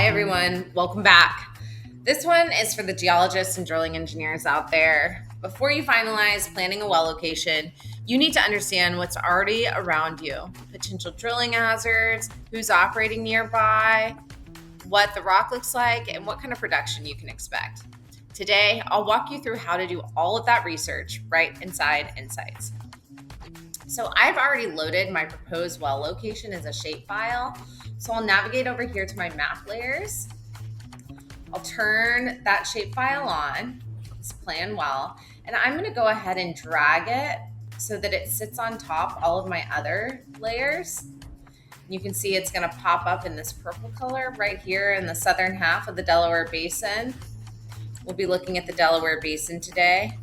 Hi everyone, welcome back. This one is for the geologists and drilling engineers out there. Before you finalize planning a well location, you need to understand what's already around you, potential drilling hazards, who's operating nearby, what the rock looks like, and what kind of production you can expect. Today, I'll walk you through how to do all of that research right inside Insights. So I've already loaded my proposed well location as a shapefile. So I'll navigate over here to my map layers. I'll turn that shapefile on, this plan well, and I'm going to go ahead and drag it so that it sits on top all of my other layers. You can see it's going to pop up in this purple color right here in the southern half of the Delaware Basin. We'll be looking at the Delaware Basin today.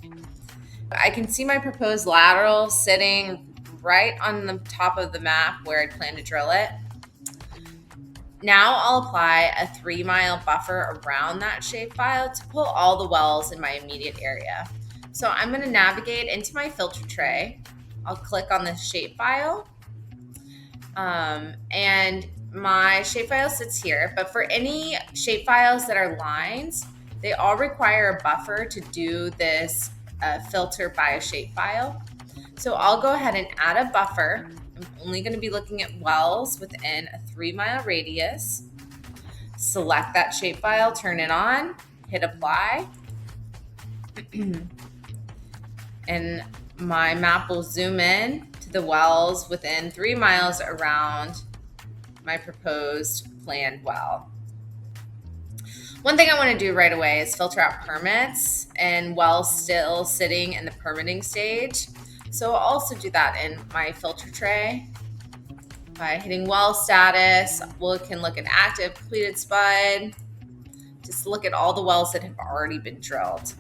I can see my proposed lateral sitting right on the top of the map where I plan to drill it. Now I'll apply a 3-mile buffer around that shapefile to pull all the wells in my immediate area. So I'm going to navigate into my filter tray. I'll click on the shapefile, and my shapefile sits here. But for any shapefiles that are lines, they all require a buffer to do this filter by a shapefile. So I'll go ahead and add a buffer. I'm only going to be looking at wells within a 3-mile radius. Select that shapefile, turn it on, hit apply. And my map will zoom in to the wells within 3 miles around my proposed planned well. One thing I want to do right away is filter out permits and wells still sitting in the permitting stage. So I'll also do that in my filter tray. By hitting well status, we can look at active, completed, spud. Just look at all the wells that have already been drilled.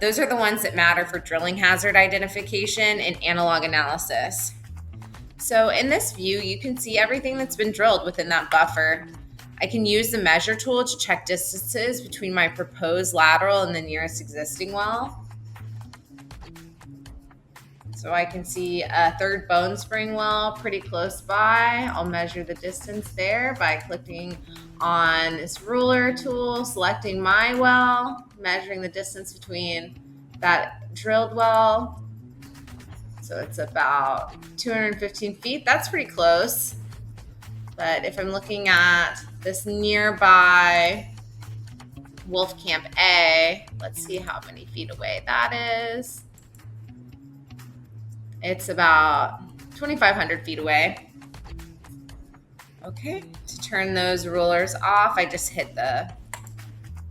Those are the ones that matter for drilling hazard identification and analog analysis. So in this view, you can see everything that's been drilled within that buffer. I can use the measure tool to check distances between my proposed lateral and the nearest existing well. So I can see a third Bone Spring well pretty close by. I'll measure the distance there by clicking on this ruler tool, selecting my well, measuring the distance between that drilled well. So it's about 215 feet. That's pretty close. But if I'm looking at this nearby Wolfcamp A, let's see how many feet away that is. It's about 2,500 feet away. Okay, to turn those rulers off, I just hit the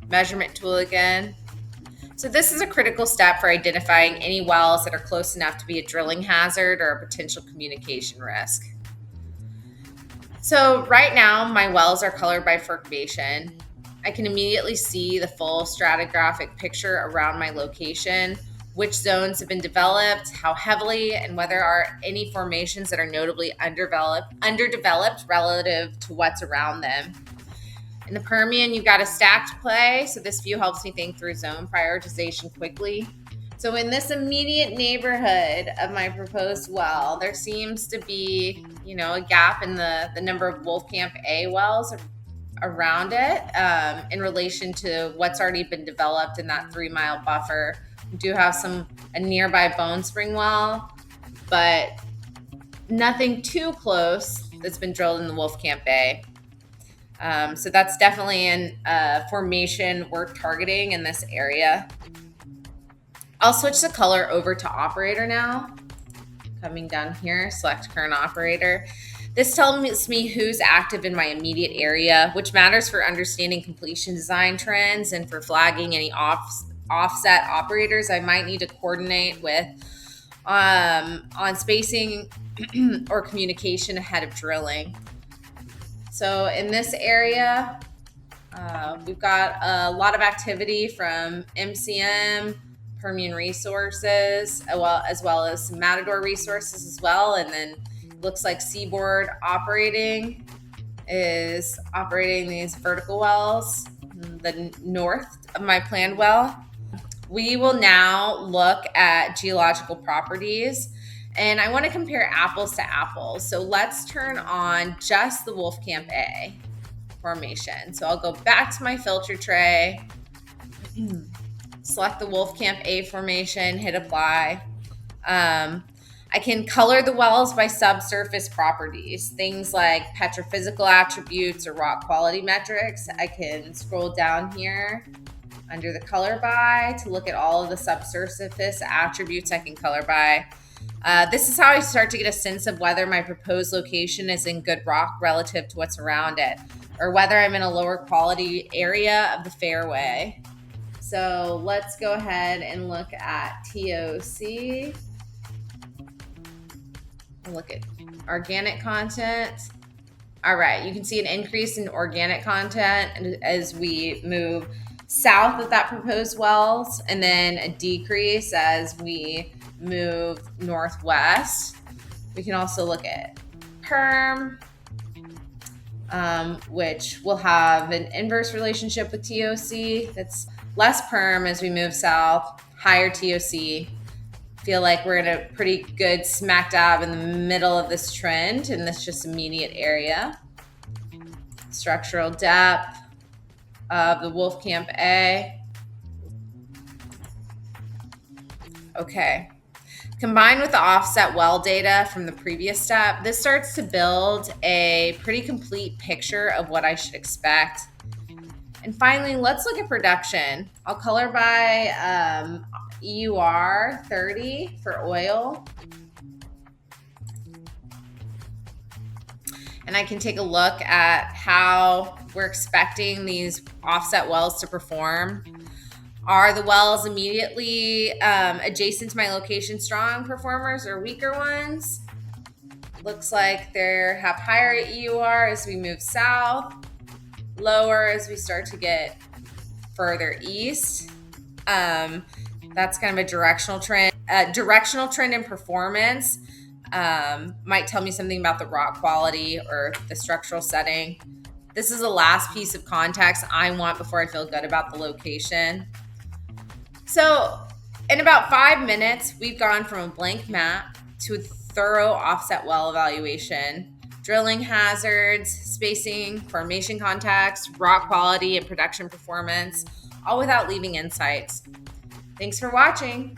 measurement tool again. So this is a critical step for identifying any wells that are close enough to be a drilling hazard or a potential communication risk. So right now, my wells are colored by perturbation. I can immediately see the full stratigraphic picture around my location, which zones have been developed, how heavily, and whether there are any formations that are notably underdeveloped relative to what's around them. In the Permian, you've got a stacked play, so this view helps me think through zone prioritization quickly. So in this immediate neighborhood of my proposed well, there seems to be, a gap in the number of Wolfcamp A wells around it in relation to what's already been developed in that 3-mile buffer. We do have a nearby Bone Spring well, but nothing too close that's been drilled in the Wolfcamp A. So that's definitely a formation we're targeting in this area. I'll switch the color over to operator now. Coming down here, select current operator. This tells me who's active in my immediate area, which matters for understanding completion design trends and for flagging any offset operators I might need to coordinate with on spacing or communication ahead of drilling. So in this area, we've got a lot of activity from MCM, Permian Resources, as well as some Matador Resources as well. And then looks like Seaboard is operating these vertical wells, the north of my planned well. We will now look at geological properties, and I want to compare apples to apples. So let's turn on just the Wolfcamp A. formation. So I'll go back to my filter tray, select the Wolfcamp A formation, hit apply. I can color the wells by subsurface properties, things like petrophysical attributes or rock quality metrics. I can scroll down here under the color by to look at all of the subsurface attributes I can color by. This is how I start to get a sense of whether my proposed location is in good rock relative to what's around it, or whether I'm in a lower quality area of the fairway. So let's go ahead and look at TOC. Look at organic content. All right, you can see an increase in organic content as we move south of that proposed wells, and then a decrease as we move northwest. We can also look at perm, which will have an inverse relationship with TOC. That's less perm as we move south, higher TOC. Feel like we're in a pretty good smack dab in the middle of this trend in this just immediate area. Structural depth of the Wolfcamp A. Okay. Combined with the offset well data from the previous step, this starts to build a pretty complete picture of what I should expect. And finally, let's look at production. I'll color by EUR 30 for oil. And I can take a look at how we're expecting these offset wells to perform. Are the wells immediately adjacent to my location strong performers or weaker ones? Looks like they have higher EUR as we move south, lower as we start to get further east. That's kind of a directional trend. Directional trend in performance might tell me something about the rock quality or the structural setting. This is the last piece of context I want before I feel good about the location. So in about 5 minutes, we've gone from a blank map to a thorough offset well evaluation, drilling hazards, spacing, formation contacts, rock quality, and production performance, all without leaving insights. Thanks for watching.